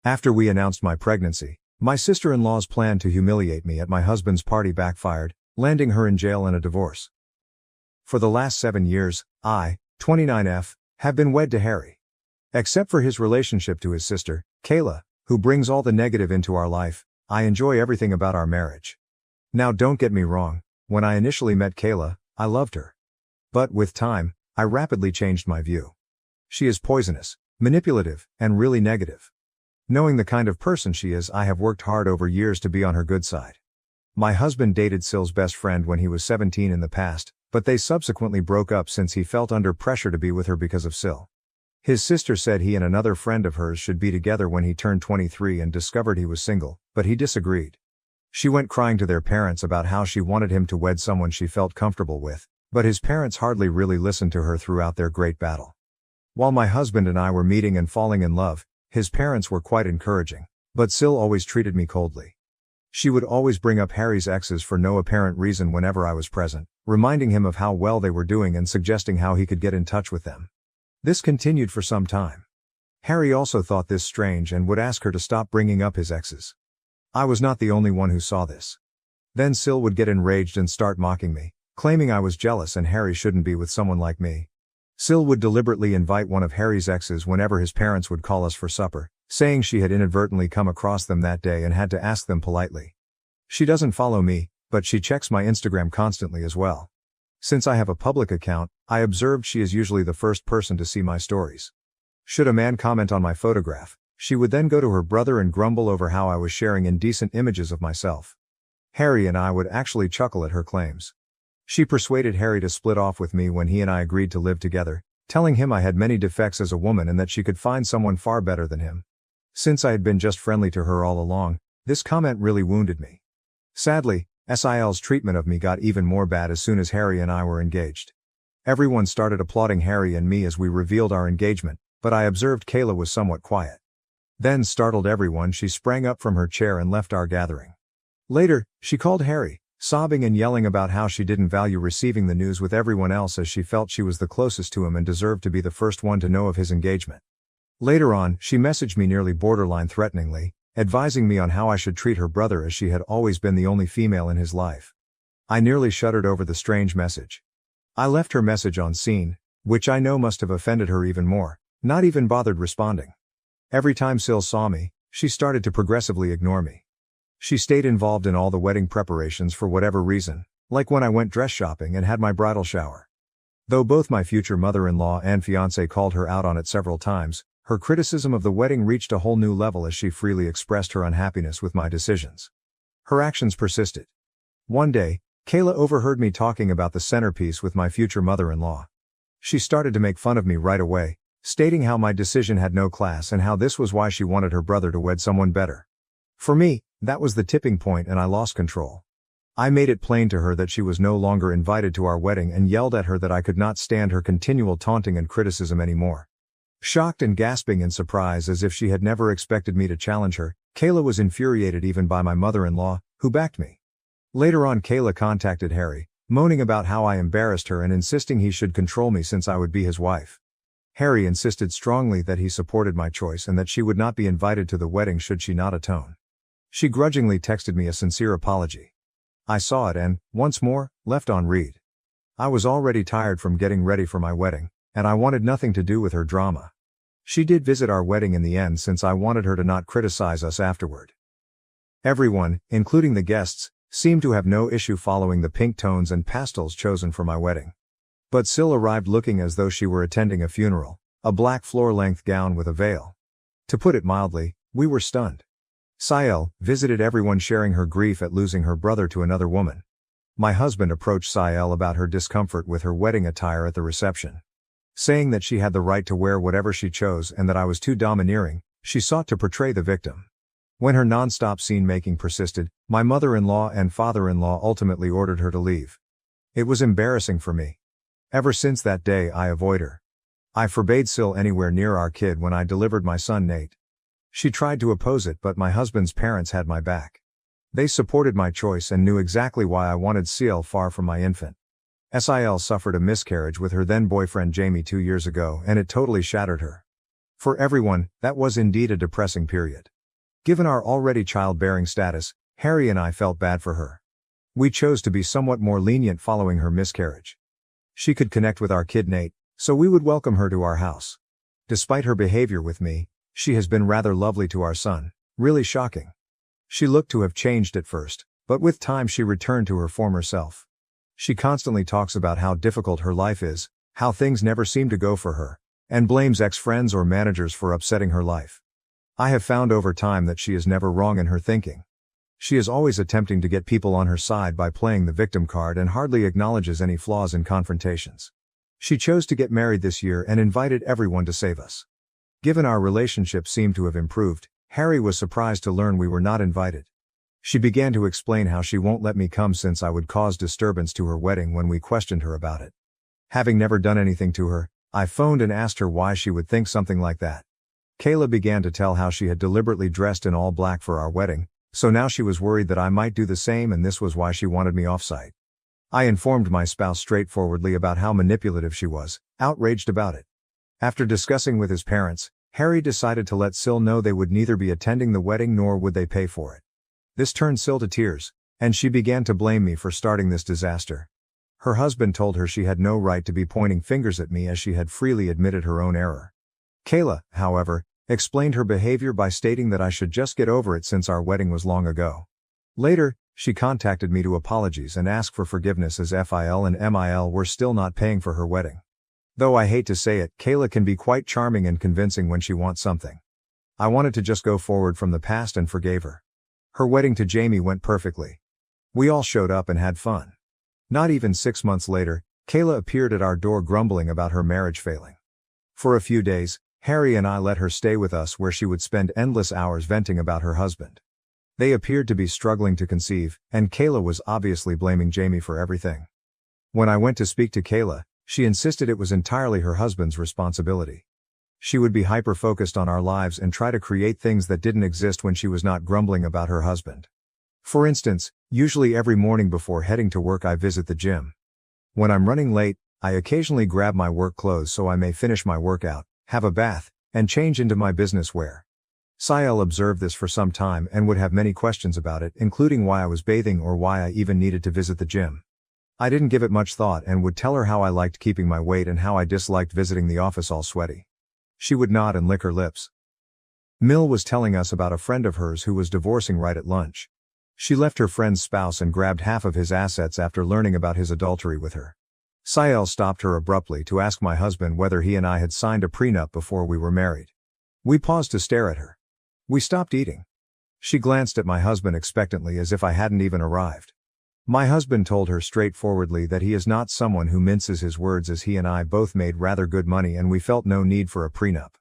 After we announced my pregnancy, my sister-in-law's plan to humiliate me at my husband's party backfired, landing her in jail and a divorce. For the last 7 years, I, 29F, have been wed to Harry. Except for his relationship to his sister, Kayla, who brings all the negative into our life, I enjoy everything about our marriage. Now don't get me wrong, when I initially met Kayla, I loved her. But with time, I rapidly changed my view. She is poisonous, manipulative, and really negative. Knowing the kind of person she is, I have worked hard over years to be on her good side. My husband dated SIL's best friend when he was 17 in the past, but they subsequently broke up since he felt under pressure to be with her because of SIL. His sister said he and another friend of hers should be together when he turned 23 and discovered he was single, but he disagreed. She went crying to their parents about how she wanted him to wed someone she felt comfortable with, but his parents hardly really listened to her throughout their great battle. While my husband and I were meeting and falling in love, his parents were quite encouraging, but SIL always treated me coldly. She would always bring up Harry's exes for no apparent reason whenever I was present, reminding him of how well they were doing and suggesting how he could get in touch with them. This continued for some time. Harry also thought this strange and would ask her to stop bringing up his exes. I was not the only one who saw this. Then SIL would get enraged and start mocking me, claiming I was jealous and Harry shouldn't be with someone like me. SIL would deliberately invite one of Harry's exes whenever his parents would call us for supper, saying she had inadvertently come across them that day and had to ask them politely. She doesn't follow me, but she checks my Instagram constantly as well. Since I have a public account, I observed she is usually the first person to see my stories. Should a man comment on my photograph, she would then go to her brother and grumble over how I was sharing indecent images of myself. Harry and I would actually chuckle at her claims. She persuaded Harry to split off with me when he and I agreed to live together, telling him I had many defects as a woman and that she could find someone far better than him. Since I had been just friendly to her all along, this comment really wounded me. Sadly, SIL's treatment of me got even more bad as soon as Harry and I were engaged. Everyone started applauding Harry and me as we revealed our engagement, but I observed Kayla was somewhat quiet. Then, startled everyone, she sprang up from her chair and left our gathering. Later, she called Harry, sobbing and yelling about how she didn't value receiving the news with everyone else as she felt she was the closest to him and deserved to be the first one to know of his engagement. Later on, she messaged me nearly borderline threateningly, advising me on how I should treat her brother as she had always been the only female in his life. I nearly shuddered over the strange message. I left her message on scene, which I know must have offended her even more, not even bothered responding. Every time SIL saw me, she started to progressively ignore me. She stayed involved in all the wedding preparations for whatever reason, like when I went dress shopping and had my bridal shower. Though both my future mother-in-law and fiancé called her out on it several times, her criticism of the wedding reached a whole new level as she freely expressed her unhappiness with my decisions. Her actions persisted. One day, Kayla overheard me talking about the centerpiece with my future mother-in-law. She started to make fun of me right away, stating how my decision had no class and how this was why she wanted her brother to wed someone better. For me, that was the tipping point and I lost control. I made it plain to her that she was no longer invited to our wedding and yelled at her that I could not stand her continual taunting and criticism anymore. Shocked and gasping in surprise as if she had never expected me to challenge her, Kayla was infuriated even by my mother-in-law, who backed me. Later on, Kayla contacted Harry, moaning about how I embarrassed her and insisting he should control me since I would be his wife. Harry insisted strongly that he supported my choice and that she would not be invited to the wedding should she not atone. She grudgingly texted me a sincere apology. I saw it and, once more, left on read. I was already tired from getting ready for my wedding, and I wanted nothing to do with her drama. She did visit our wedding in the end since I wanted her to not criticize us afterward. Everyone, including the guests, seemed to have no issue following the pink tones and pastels chosen for my wedding. But SIL arrived looking as though she were attending a funeral, a black floor-length gown with a veil. To put it mildly, we were stunned. SIL visited everyone sharing her grief at losing her brother to another woman. My husband approached SIL about her discomfort with her wedding attire at the reception. Saying that she had the right to wear whatever she chose and that I was too domineering, she sought to portray the victim. When her non-stop scene-making persisted, my mother-in-law and father-in-law ultimately ordered her to leave. It was embarrassing for me. Ever since that day I avoid her. I forbade SIL anywhere near our kid when I delivered my son Nate. She tried to oppose it but my husband's parents had my back. They supported my choice and knew exactly why I wanted SIL far from my infant. SIL suffered a miscarriage with her then boyfriend Jamie 2 years ago and it totally shattered her. For everyone, that was indeed a depressing period. Given our already childbearing status, Harry and I felt bad for her. We chose to be somewhat more lenient following her miscarriage. She could connect with our kid Nate, so we would welcome her to our house. Despite her behavior with me, she has been rather lovely to our son, really shocking. She looked to have changed at first, but with time she returned to her former self. She constantly talks about how difficult her life is, how things never seem to go for her, and blames ex-friends or managers for upsetting her life. I have found over time that she is never wrong in her thinking. She is always attempting to get people on her side by playing the victim card and hardly acknowledges any flaws in confrontations. She chose to get married this year and invited everyone to save us. Given our relationship seemed to have improved, Harry was surprised to learn we were not invited. She began to explain how she won't let me come since I would cause disturbance to her wedding when we questioned her about it. Having never done anything to her, I phoned and asked her why she would think something like that. Kayla began to tell how she had deliberately dressed in all black for our wedding, so now she was worried that I might do the same and this was why she wanted me off-site. I informed my spouse straightforwardly about how manipulative she was, outraged about it. After discussing with his parents, Harry decided to let SIL know they would neither be attending the wedding nor would they pay for it. This turned SIL to tears, and she began to blame me for starting this disaster. Her husband told her she had no right to be pointing fingers at me as she had freely admitted her own error. Kayla, however, explained her behavior by stating that I should just get over it since our wedding was long ago. Later, she contacted me to apologize and ask for forgiveness as FIL and MIL were still not paying for her wedding. Though I hate to say it, Kayla can be quite charming and convincing when she wants something. I wanted to just go forward from the past and forgave her. Her wedding to Jamie went perfectly. We all showed up and had fun. Not even 6 months later, Kayla appeared at our door grumbling about her marriage failing. For a few days, Harry and I let her stay with us where she would spend endless hours venting about her husband. They appeared to be struggling to conceive, and Kayla was obviously blaming Jamie for everything. When I went to speak to Kayla, she insisted it was entirely her husband's responsibility. She would be hyper-focused on our lives and try to create things that didn't exist when she was not grumbling about her husband. For instance, usually every morning before heading to work I visit the gym. When I'm running late, I occasionally grab my work clothes so I may finish my workout, have a bath, and change into my business wear. SIL observed this for some time and would have many questions about it, including why I was bathing or why I even needed to visit the gym. I didn't give it much thought and would tell her how I liked keeping my weight and how I disliked visiting the office all sweaty. She would nod and lick her lips. Mill was telling us about a friend of hers who was divorcing right at lunch. She left her friend's spouse and grabbed half of his assets after learning about his adultery with her. SIL stopped her abruptly to ask my husband whether he and I had signed a prenup before we were married. We paused to stare at her. We stopped eating. She glanced at my husband expectantly as if I hadn't even arrived. My husband told her straightforwardly that he is not someone who minces his words as he and I both made rather good money and we felt no need for a prenup.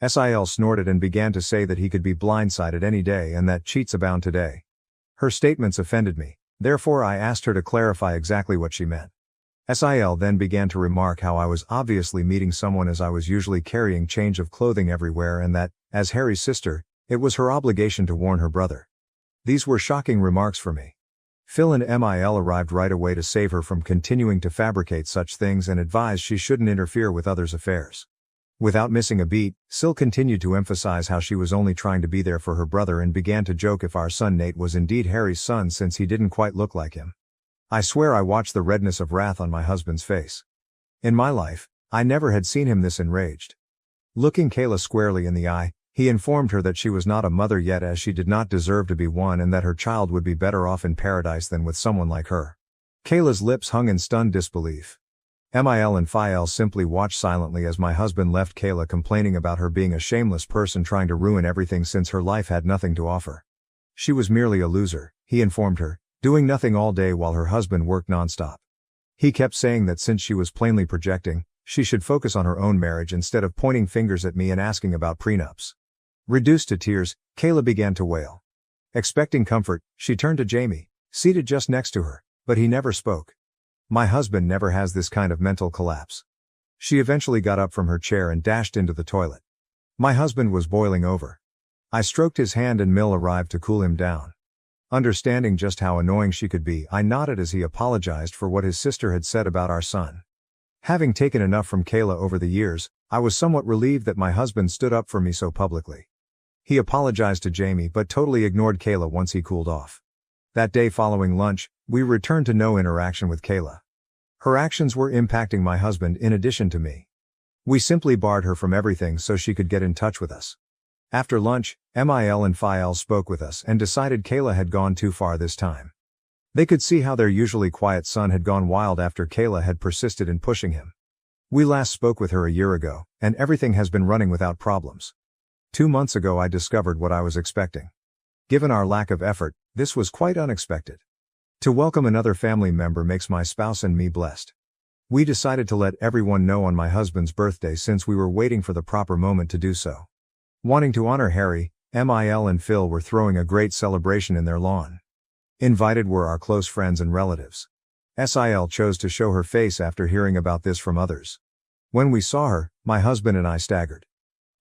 SIL snorted and began to say that he could be blindsided any day and that cheats abound today. Her statements offended me, therefore I asked her to clarify exactly what she meant. SIL then began to remark how I was obviously meeting someone as I was usually carrying change of clothing everywhere and that, as Harry's sister, it was her obligation to warn her brother. These were shocking remarks for me. Phil and MIL arrived right away to save her from continuing to fabricate such things and advised she shouldn't interfere with others' affairs. Without missing a beat, SIL continued to emphasize how she was only trying to be there for her brother and began to joke if our son Nate was indeed Harry's son since he didn't quite look like him. I swear I watched the redness of wrath on my husband's face. In my life, I never had seen him this enraged. Looking Kayla squarely in the eye, he informed her that she was not a mother yet as she did not deserve to be one and that her child would be better off in paradise than with someone like her. Kayla's lips hung in stunned disbelief. MIL and FIL simply watched silently as my husband left Kayla complaining about her being a shameless person trying to ruin everything since her life had nothing to offer. She was merely a loser, he informed her, doing nothing all day while her husband worked nonstop. He kept saying that since she was plainly projecting, she should focus on her own marriage instead of pointing fingers at me and asking about prenups. Reduced to tears, Kayla began to wail. Expecting comfort, she turned to Jamie, seated just next to her, but he never spoke. My husband never has this kind of mental collapse. She eventually got up from her chair and dashed into the toilet. My husband was boiling over. I stroked his hand and Mill arrived to cool him down. Understanding just how annoying she could be, I nodded as he apologized for what his sister had said about our son. Having taken enough from Kayla over the years, I was somewhat relieved that my husband stood up for me so publicly. He apologized to Jamie but totally ignored Kayla once he cooled off. That day following lunch, we returned to no interaction with Kayla. Her actions were impacting my husband in addition to me. We simply barred her from everything so she could get in touch with us. After lunch, MIL and SIL spoke with us and decided Kayla had gone too far this time. They could see how their usually quiet son had gone wild after Kayla had persisted in pushing him. We last spoke with her a year ago, and everything has been running without problems. 2 months ago I discovered what I was expecting. Given our lack of effort, this was quite unexpected. To welcome another family member makes my spouse and me blessed. We decided to let everyone know on my husband's birthday since we were waiting for the proper moment to do so. Wanting to honor Harry, MIL and Phil were throwing a great celebration in their lawn. Invited were our close friends and relatives. SIL chose to show her face after hearing about this from others. When we saw her, my husband and I staggered.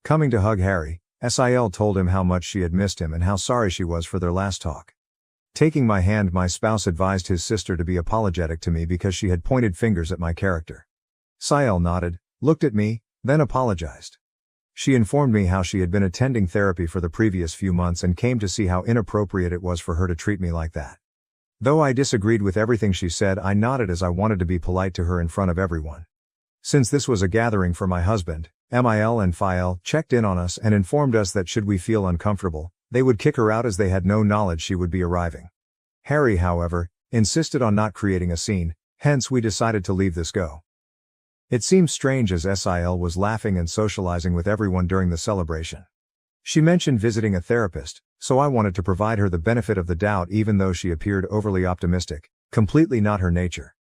Coming to hug Harry, SIL told him how much she had missed him and how sorry she was for their last talk. Taking my hand, my spouse advised his sister to be apologetic to me because she had pointed fingers at my character. SIL nodded, looked at me, then apologized. She informed me how she had been attending therapy for the previous few months and came to see how inappropriate it was for her to treat me like that. Though I disagreed with everything she said, I nodded as I wanted to be polite to her in front of everyone. Since this was a gathering for my husband, MIL and SIL checked in on us and informed us that should we feel uncomfortable, they would kick her out as they had no knowledge she would be arriving. Harry, however, insisted on not creating a scene, hence we decided to leave this go. It seemed strange as SIL was laughing and socializing with everyone during the celebration. She mentioned visiting a therapist, so I wanted to provide her the benefit of the doubt even though she appeared overly optimistic, completely not her nature.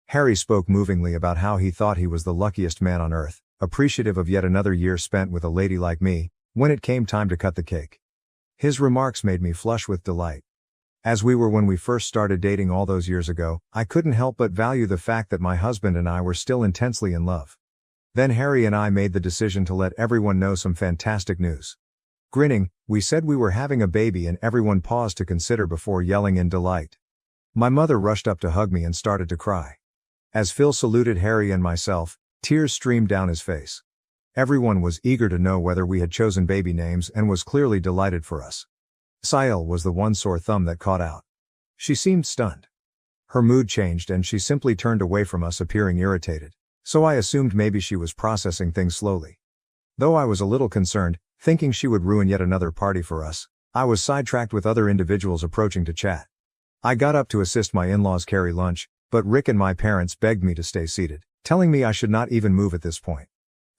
Harry spoke movingly about how he thought he was the luckiest man on earth, appreciative of yet another year spent with a lady like me, when it came time to cut the cake. His remarks made me flush with delight. As we were when we first started dating all those years ago, I couldn't help but value the fact that my husband and I were still intensely in love. Then Harry and I made the decision to let everyone know some fantastic news. Grinning, we said we were having a baby and everyone paused to consider before yelling in delight. My mother rushed up to hug me and started to cry. As Phil saluted Harry and myself, tears streamed down his face. Everyone was eager to know whether we had chosen baby names and was clearly delighted for us. SIL was the one sore thumb that caught out. She seemed stunned. Her mood changed and she simply turned away from us, appearing irritated, so I assumed maybe she was processing things slowly. Though I was a little concerned, thinking she would ruin yet another party for us, I was sidetracked with other individuals approaching to chat. I got up to assist my in-laws carry lunch, but Rick and my parents begged me to stay seated, telling me I should not even move at this point.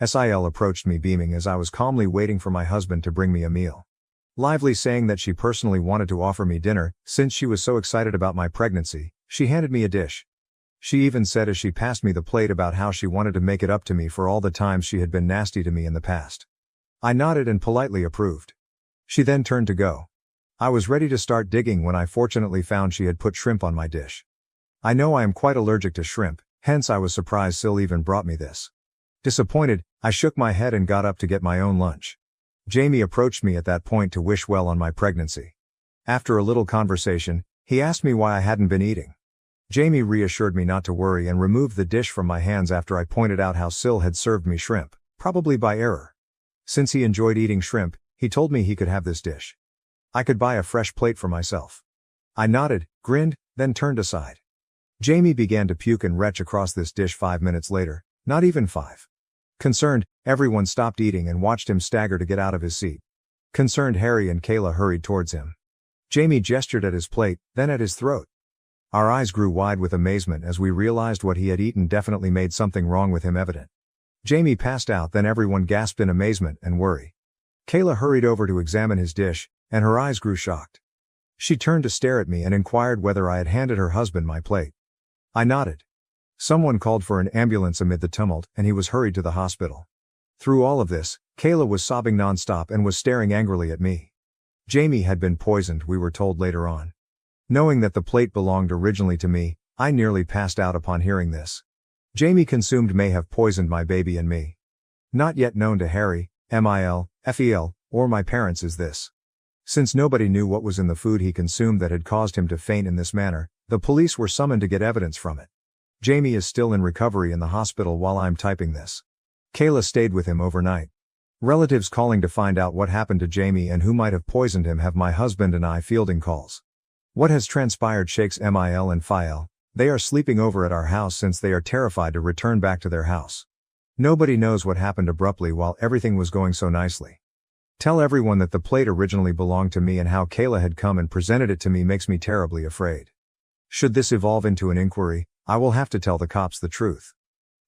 SIL approached me beaming as I was calmly waiting for my husband to bring me a meal. Lively saying that she personally wanted to offer me dinner, since she was so excited about my pregnancy, she handed me a dish. She even said as she passed me the plate about how she wanted to make it up to me for all the times she had been nasty to me in the past. I nodded and politely approved. She then turned to go. I was ready to start digging when I fortunately found she had put shrimp on my dish. I know I am quite allergic to shrimp, hence I was surprised SIL even brought me this. Disappointed, I shook my head and got up to get my own lunch. Jamie approached me at that point to wish well on my pregnancy. After a little conversation, he asked me why I hadn't been eating. Jamie reassured me not to worry and removed the dish from my hands after I pointed out how SIL had served me shrimp, probably by error. Since he enjoyed eating shrimp, he told me he could have this dish. I could buy a fresh plate for myself. I nodded, grinned, then turned aside. Jamie began to puke and retch across this dish 5 minutes later, not even 5. Concerned, everyone stopped eating and watched him stagger to get out of his seat. Concerned Harry and Kayla hurried towards him. Jamie gestured at his plate, then at his throat. Our eyes grew wide with amazement as we realized what he had eaten definitely made something wrong with him evident. Jamie passed out, then everyone gasped in amazement and worry. Kayla hurried over to examine his dish, and her eyes grew shocked. She turned to stare at me and inquired whether I had handed her husband my plate. I nodded. Someone called for an ambulance amid the tumult, and he was hurried to the hospital. Through all of this, Kayla was sobbing nonstop and was staring angrily at me. Jamie had been poisoned, we were told later on. Knowing that the plate belonged originally to me, I nearly passed out upon hearing this. Jamie consumed may have poisoned my baby and me. Not yet known to Harry, MIL, FEL, or my parents is this. Since nobody knew what was in the food he consumed that had caused him to faint in this manner, the police were summoned to get evidence from it. Jamie is still in recovery in the hospital while I'm typing this. Kayla stayed with him overnight. Relatives calling to find out what happened to Jamie and who might have poisoned him have my husband and I fielding calls. What has transpired shakes MIL and FIL. They are sleeping over at our house since they are terrified to return back to their house. Nobody knows what happened abruptly while everything was going so nicely. Tell everyone that the plate originally belonged to me and how Kayla had come and presented it to me makes me terribly afraid. Should this evolve into an inquiry, I will have to tell the cops the truth.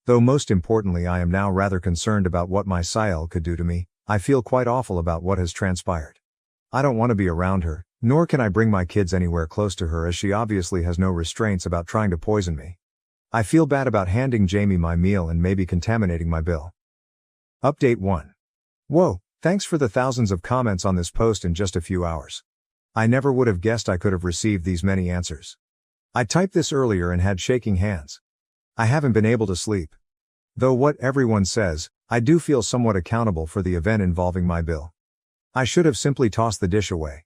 Though most importantly I am now rather concerned about what my SIL could do to me, I feel quite awful about what has transpired. I don't want to be around her, nor can I bring my kids anywhere close to her as she obviously has no restraints about trying to poison me. I feel bad about handing Jamie my meal and maybe contaminating my bill. Update 1. Whoa, thanks for the thousands of comments on this post in just a few hours. I never would have guessed I could have received these many answers. I typed this earlier and had shaking hands. I haven't been able to sleep. Though what everyone says, I do feel somewhat accountable for the event involving my bill. I should have simply tossed the dish away.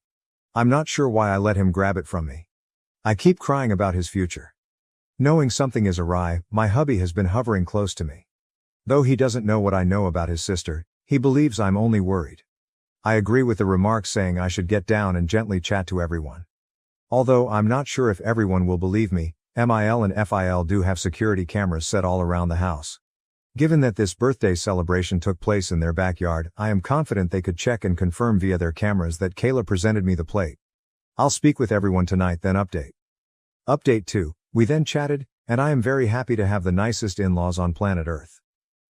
I'm not sure why I let him grab it from me. I keep crying about his future. Knowing something is awry, my hubby has been hovering close to me. Though he doesn't know what I know about his sister, he believes I'm only worried. I agree with the remarks saying I should get down and gently chat to everyone. Although I'm not sure if everyone will believe me, MIL and FIL do have security cameras set all around the house. Given that this birthday celebration took place in their backyard, I am confident they could check and confirm via their cameras that Kayla presented me the plate. I'll speak with everyone tonight then update. Update 2, we then chatted, and I am very happy to have the nicest in-laws on planet Earth.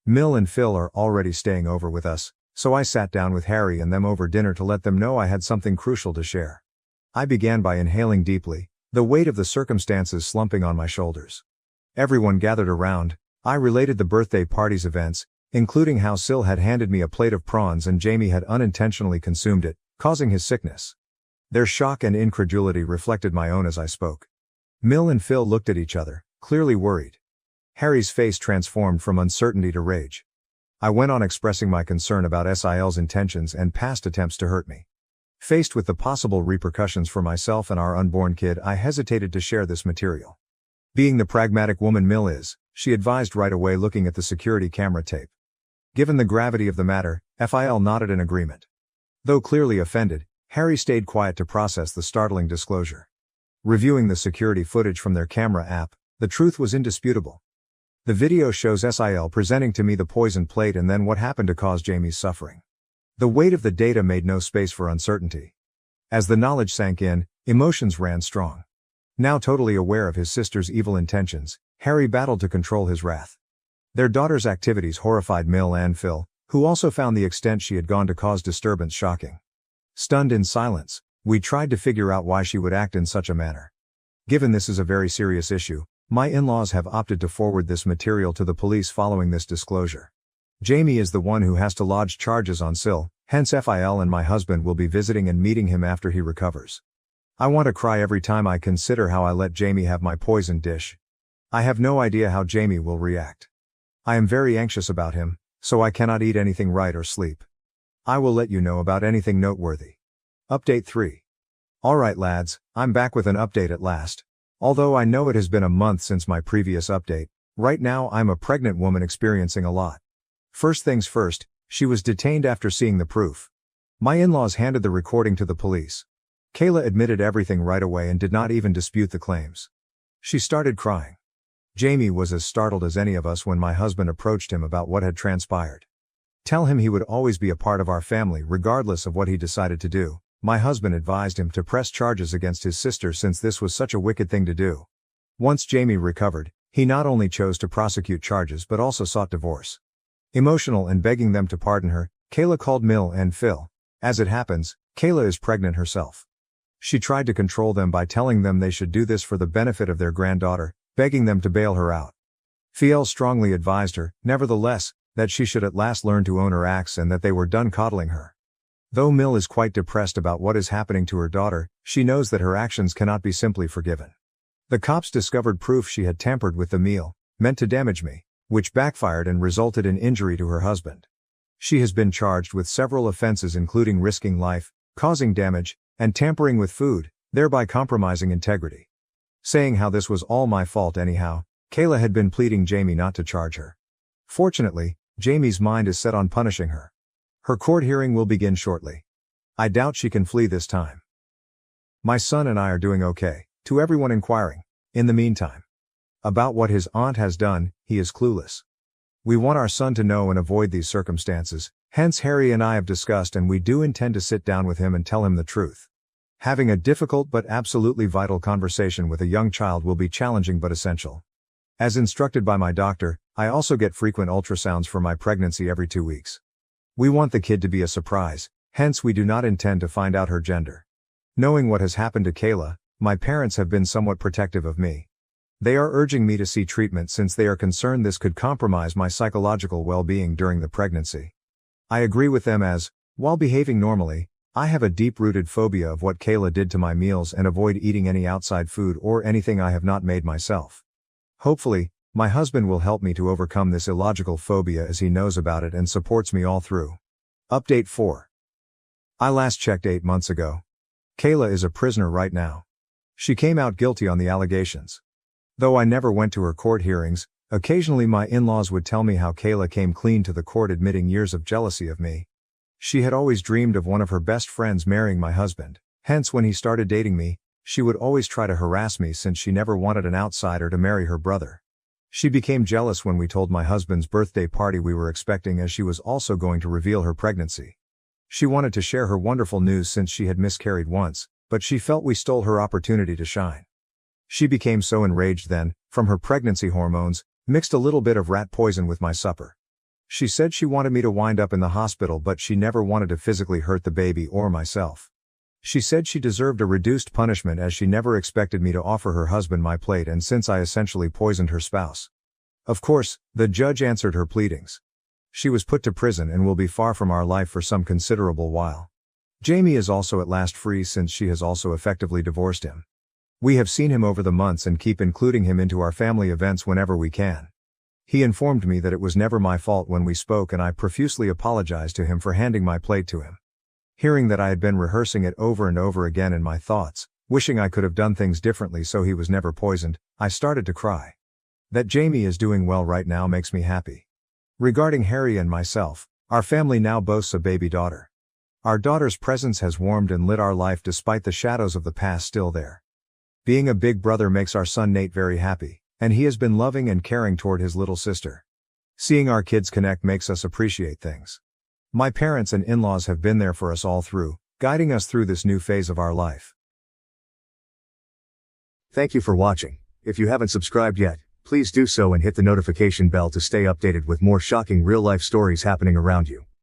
Mill and Phil are already staying over with us, so I sat down with Harry and them over dinner to let them know I had something crucial to share. I began by inhaling deeply, the weight of the circumstances slumping on my shoulders. Everyone gathered around. I related the birthday party's events, including how SIL had handed me a plate of prawns and Jamie had unintentionally consumed it, causing his sickness. Their shock and incredulity reflected my own as I spoke. Mill and Phil looked at each other, clearly worried. Harry's face transformed from uncertainty to rage. I went on expressing my concern about SIL's intentions and past attempts to hurt me. Faced with the possible repercussions for myself and our unborn kid, I hesitated to share this material. Being the pragmatic woman Mill is, she advised right away looking at the security camera tape. Given the gravity of the matter, FIL nodded in agreement. Though clearly offended, Harry stayed quiet to process the startling disclosure. Reviewing the security footage from their camera app, the truth was indisputable. The video shows SIL presenting to me the poisoned plate and then what happened to cause Jamie's suffering. The weight of the data made no space for uncertainty. As the knowledge sank in, emotions ran strong. Now totally aware of his sister's evil intentions, Harry battled to control his wrath. Their daughter's activities horrified Mill and Phil, who also found the extent she had gone to cause disturbance shocking. Stunned in silence, we tried to figure out why she would act in such a manner. Given this is a very serious issue, my in-laws have opted to forward this material to the police following this disclosure. Jamie is the one who has to lodge charges on SIL, hence FIL and my husband will be visiting and meeting him after he recovers. I want to cry every time I consider how I let Jamie have my poisoned dish. I have no idea how Jamie will react. I am very anxious about him, so I cannot eat anything right or sleep. I will let you know about anything noteworthy. Update 3. Alright lads, I'm back with an update at last. Although I know it has been a month since my previous update, right now I'm a pregnant woman experiencing a lot. First things first, she was detained after seeing the proof. My in-laws handed the recording to the police. Kayla admitted everything right away and did not even dispute the claims. She started crying. Jamie was as startled as any of us when my husband approached him about what had transpired. Tell him he would always be a part of our family regardless of what he decided to do. My husband advised him to press charges against his sister since this was such a wicked thing to do. Once Jamie recovered, he not only chose to prosecute charges but also sought divorce. Emotional and begging them to pardon her, Kayla called Mill and Phil. As it happens, Kayla is pregnant herself. She tried to control them by telling them they should do this for the benefit of their granddaughter, begging them to bail her out. Phil strongly advised her, nevertheless, that she should at last learn to own her acts and that they were done coddling her. Though Mill is quite depressed about what is happening to her daughter, she knows that her actions cannot be simply forgiven. The cops discovered proof she had tampered with the meal, meant to damage me, which backfired and resulted in injury to her husband. She has been charged with several offenses including risking life, causing damage, and tampering with food, thereby compromising integrity. Saying how this was all my fault anyhow, Kayla had been pleading Jamie not to charge her. Fortunately, Jamie's mind is set on punishing her. Her court hearing will begin shortly. I doubt she can flee this time. My son and I are doing okay, to everyone inquiring. In the meantime, about what his aunt has done, he is clueless. We want our son to know and avoid these circumstances, hence Harry and I have discussed and we do intend to sit down with him and tell him the truth. Having a difficult but absolutely vital conversation with a young child will be challenging but essential. As instructed by my doctor, I also get frequent ultrasounds for my pregnancy every 2 weeks. We want the kid to be a surprise, hence we do not intend to find out her gender. Knowing what has happened to Kayla, my parents have been somewhat protective of me. They are urging me to see treatment since they are concerned this could compromise my psychological well-being during the pregnancy. I agree with them as, while behaving normally, I have a deep-rooted phobia of what Kayla did to my meals and avoid eating any outside food or anything I have not made myself. Hopefully, my husband will help me to overcome this illogical phobia as he knows about it and supports me all through. Update 4. I last checked 8 months ago. Kayla is a prisoner right now. She came out guilty on the allegations. Though I never went to her court hearings, occasionally my in-laws would tell me how Kayla came clean to the court admitting years of jealousy of me. She had always dreamed of one of her best friends marrying my husband, hence when he started dating me, she would always try to harass me since she never wanted an outsider to marry her brother. She became jealous when we told my husband's birthday party we were expecting as she was also going to reveal her pregnancy. She wanted to share her wonderful news since she had miscarried once, but she felt we stole her opportunity to shine. She became so enraged then, from her pregnancy hormones, mixed a little bit of rat poison with my supper. She said she wanted me to wind up in the hospital but she never wanted to physically hurt the baby or myself. She said she deserved a reduced punishment as she never expected me to offer her husband my plate and since I essentially poisoned her spouse. Of course, the judge answered her pleadings. She was put to prison and will be far from our life for some considerable while. Jamie is also at last free since she has also effectively divorced him. We have seen him over the months and keep including him into our family events whenever we can. He informed me that it was never my fault when we spoke and I profusely apologized to him for handing my plate to him. Hearing that I had been rehearsing it over and over again in my thoughts, wishing I could have done things differently so he was never poisoned, I started to cry. That Jamie is doing well right now makes me happy. Regarding Harry and myself, our family now boasts a baby daughter. Our daughter's presence has warmed and lit our life despite the shadows of the past still there. Being a big brother makes our son Nate very happy, and he has been loving and caring toward his little sister. Seeing our kids connect makes us appreciate things. My parents and in-laws have been there for us all through, guiding us through this new phase of our life. Thank you for watching. If you haven't subscribed yet, please do so and hit the notification bell to stay updated with more shocking real-life stories happening around you.